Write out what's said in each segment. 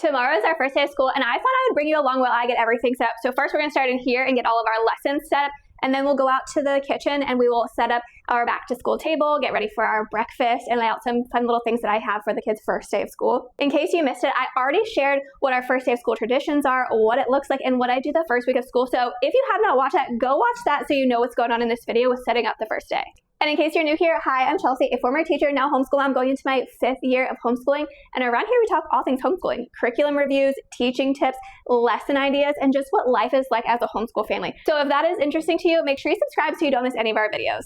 Tomorrow is our first day of school, and I thought I would bring you along while I get everything set up. So first we're going to start in here and get all of our lessons set up, and then we'll go out to the kitchen and we will set up our back to school table, get ready for our breakfast, and lay out some fun little things that I have for the kids' first day of school. In case you missed it, I already shared what our first day of school traditions are, what it looks like, and what I do the first week of school. So if you have not watched that, go watch that so you know what's going on in this video with setting up the first day. And in case you're new here, hi, I'm Chelsea, a former teacher, now homeschooler. I'm going into my 5th year of homeschooling, and around here we talk all things homeschooling, curriculum reviews, teaching tips, lesson ideas, and just what life is like as a homeschool family. So if that is interesting to you, make sure you subscribe so you don't miss any of our videos.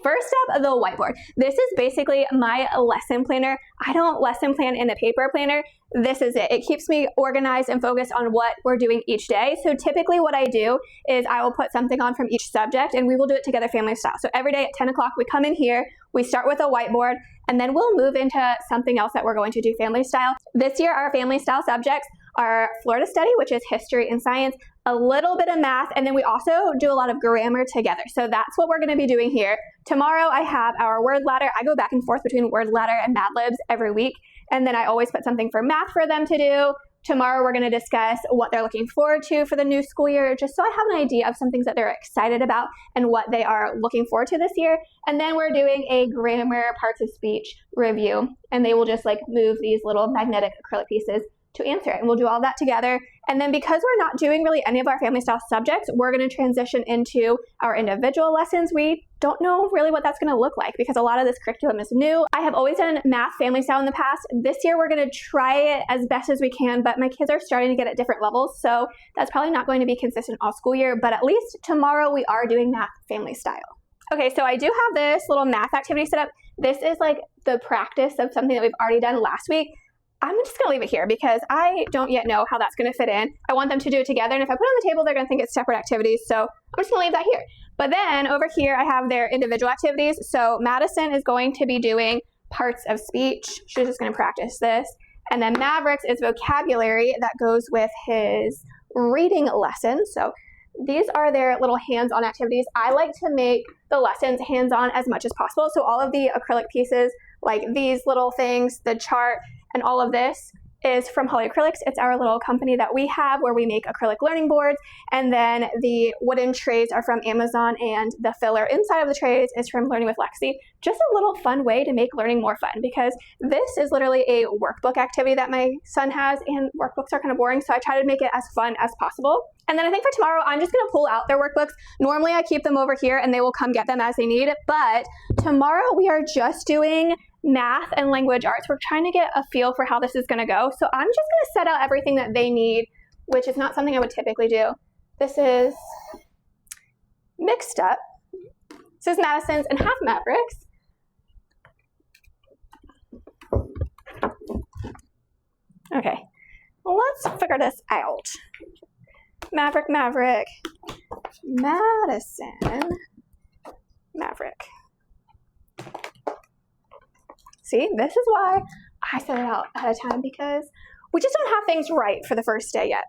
First up, the whiteboard. This is basically my lesson planner. I don't lesson plan in the paper planner. This is it. It keeps me organized and focused on what we're doing each day. So typically what I do is I will put something on from each subject and we will do it together family style. So every day at 10 o'clock, we come in here, we start with a whiteboard, and then we'll move into something else that we're going to do family style. This year, our family style subjects are Florida study, which is history and science, a little bit of math, and then we also do a lot of grammar together. So that's what we're going to be doing here. Tomorrow I have our word ladder. I go back and forth between word ladder and Mad Libs every week, and then I always put something for math for them to do. Tomorrow we're going to discuss what they're looking forward to for the new school year, just so I have an idea of some things that they're excited about and what they are looking forward to this year. And then we're doing a grammar parts of speech review, and they will just like move these little magnetic acrylic pieces to answer it. And we'll do all that together. And then because we're not doing really any of our family style subjects, we're going to transition into our individual lessons. We don't know really what that's going to look like because a lot of this curriculum is new. I have always done math family style in the past. This year we're going to try it as best as we can, but my kids are starting to get at different levels. So that's probably not going to be consistent all school year, but at least tomorrow we are doing math family style. Okay, so I do have this little math activity set up. This is like the practice of something that we've already done last week. I'm just going to leave it here because I don't yet know how that's going to fit in. I want them to do it together, and if I put it on the table, they're going to think it's separate activities, so I'm just going to leave that here. But then over here, I have their individual activities. So Madison is going to be doing parts of speech. She's just going to practice this. And then Mavericks is vocabulary that goes with his reading lesson. So these are their little hands-on activities. I like to make the lessons hands-on as much as possible. So all of the acrylic pieces, like these little things, the chart, and all of this is from Hawley Acrylics. It's our little company that we have where we make acrylic learning boards. And then the wooden trays are from Amazon, and the filler inside of the trays is from Learning with Lexi. Just a little fun way to make learning more fun because this is literally a workbook activity that my son has, and workbooks are kind of boring, so I try to make it as fun as possible. And then I think for tomorrow, I'm just going to pull out their workbooks. Normally I keep them over here and they will come get them as they need, but tomorrow we are just doing math and language arts. We're trying to get a feel for how this is going to go. So I'm just going to set out everything that they need, which is not something I would typically do. This is mixed up. This is Madison's and half Mavericks. Okay, well, let's figure this out. Maverick, Maverick, Madison, Maverick. See, this is why I set it out ahead of time, because we just don't have things right for the first day yet.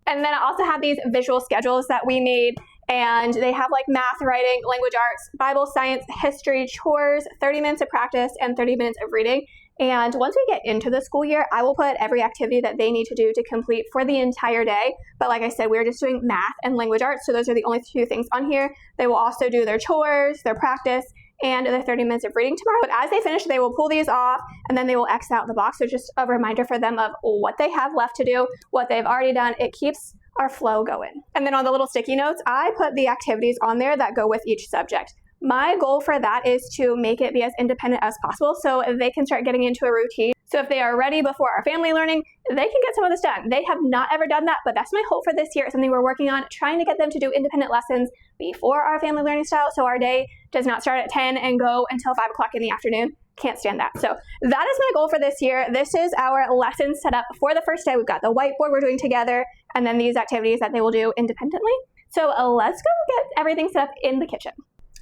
And then I also have these visual schedules that we made, and they have like math, writing, language arts, Bible, science, history, chores, 30 minutes of practice, and 30 minutes of reading. And once we get into the school year, I will put every activity that they need to do to complete for the entire day. But like I said, we're just doing math and language arts, so those are the only 2 things on here. They will also do their chores, their practice, and their 30 minutes of reading tomorrow. But as they finish, they will pull these off, and then they will X out the box. So just a reminder for them of what they have left to do, what they've already done. It keeps our flow going. And then on the little sticky notes, I put the activities on there that go with each subject. My goal for that is to make it be as independent as possible so they can start getting into a routine. So if they are ready before our family learning, they can get some of this done. They have not ever done that, but that's my hope for this year. It's something we're working on, trying to get them to do independent lessons before our family learning style, so our day does not start at 10 and go until 5 o'clock in the afternoon. Can't stand that. So that is my goal for this year. This is our lesson set up for the first day. We've got the whiteboard we're doing together, and then these activities that they will do independently. So let's go get everything set up in the kitchen.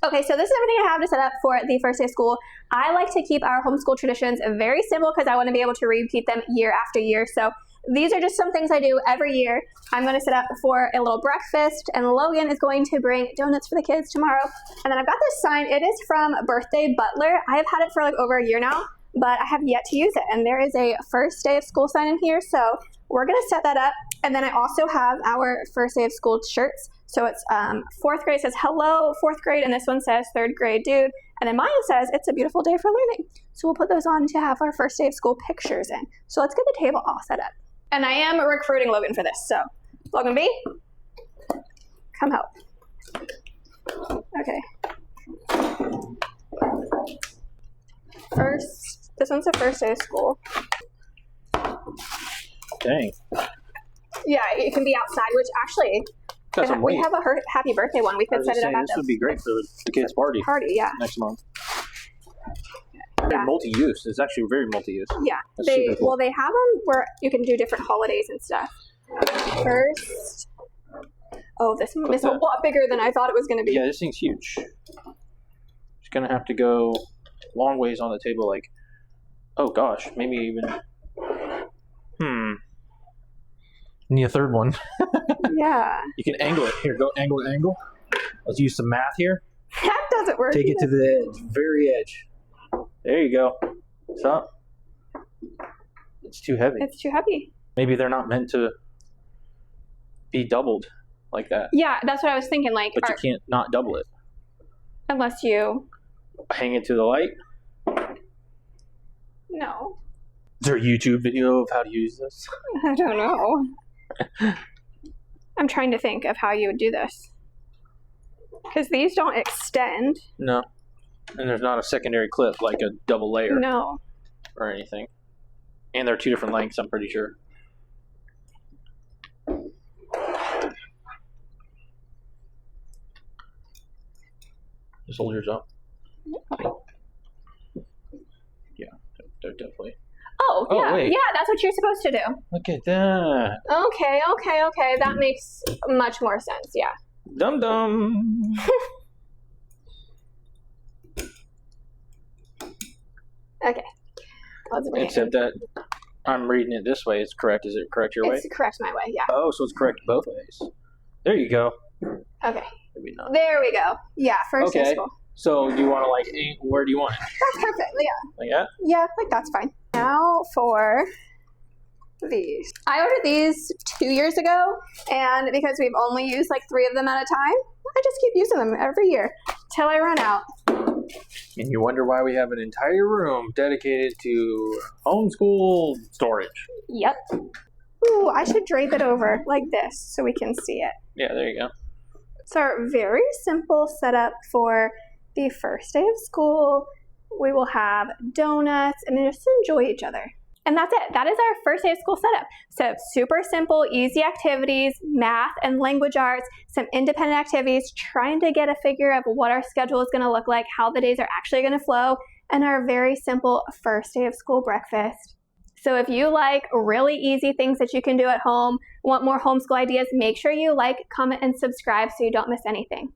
Okay, so this is everything I have to set up for the first day of school. I like to keep our homeschool traditions very simple because I want to be able to repeat them year after year. So these are just some things I do every year. I'm going to set up for a little breakfast, and Logan is going to bring donuts for the kids tomorrow. And then I've got this sign. It is from Birthday Butler. I have had it for like over a year now. but I have yet to use it. And there is a first day of school sign in here, so we're going to set that up. And then I also have our first day of school shirts. So it's 4th grade says, hello, 4th grade, and this one says 3rd grade, dude. And then mine says, it's a beautiful day for learning. So we'll put those on to have our first day of school pictures in. So let's get the table all set up. And I am recruiting Logan for this, so Logan B, come help. Okay. First, this one's the first day of school. Dang. Yeah, it can be outside, which actually, we have a happy birthday one. We could set it up at this would be great for the kids' party. Yeah. Next month. Very multi-use. It's actually very multi-use. Yeah. Cool. Well, they have them where you can do different holidays and stuff. First. Oh, this one is a lot bigger than I thought it was going to be. Yeah, this thing's huge. It's going to have to go long ways on the table, like, oh gosh, maybe even, need a third one. Yeah. You can angle it. Here, go angle. Let's use some math here. That doesn't work. Take it to the edge, very edge. There you go. Stop. It's too heavy. It's too heavy. Maybe they're not meant to be doubled like that. Yeah, that's what I was thinking. Like, but you can't not double it. Unless you hang it to the light. No. Is there a YouTube video of how to use this? I don't know. I'm trying to think of how you would do this. Because these don't extend. No. And there's not a secondary clip like a double layer. No. Or anything. And they're 2 different lengths, I'm pretty sure. Just hold yours up. Okay. Yeah, they're definitely. Oh, yeah. Wait. Yeah, that's what you're supposed to do. Look at that. Okay. That makes much more sense, yeah. Dum dum. Okay. Except that I'm reading it this way. It's correct. Is it correct your way? It's correct my way, yeah. Oh, so it's correct both ways. There you go. Okay. Maybe not. There we go. Yeah, first day of school. So do you want to where do you want it? That's perfect, yeah. Like that? Yeah, like that's fine. Now for these. I ordered these 2 years ago, and because we've only used like 3 of them at a time, I just keep using them every year till I run out. And you wonder why we have an entire room dedicated to homeschool storage. Yep. Ooh, I should drape it over like this so we can see it. Yeah, there you go. It's our very simple setup for the first day of school. We will have donuts and just enjoy each other. And that's it. That is our first day of school setup. So super simple, easy activities, math and language arts, some independent activities, trying to get a figure of what our schedule is going to look like, how the days are actually going to flow, and our very simple first day of school breakfast. So if you like really easy things that you can do at home, want more homeschool ideas, make sure you like, comment, and subscribe so you don't miss anything.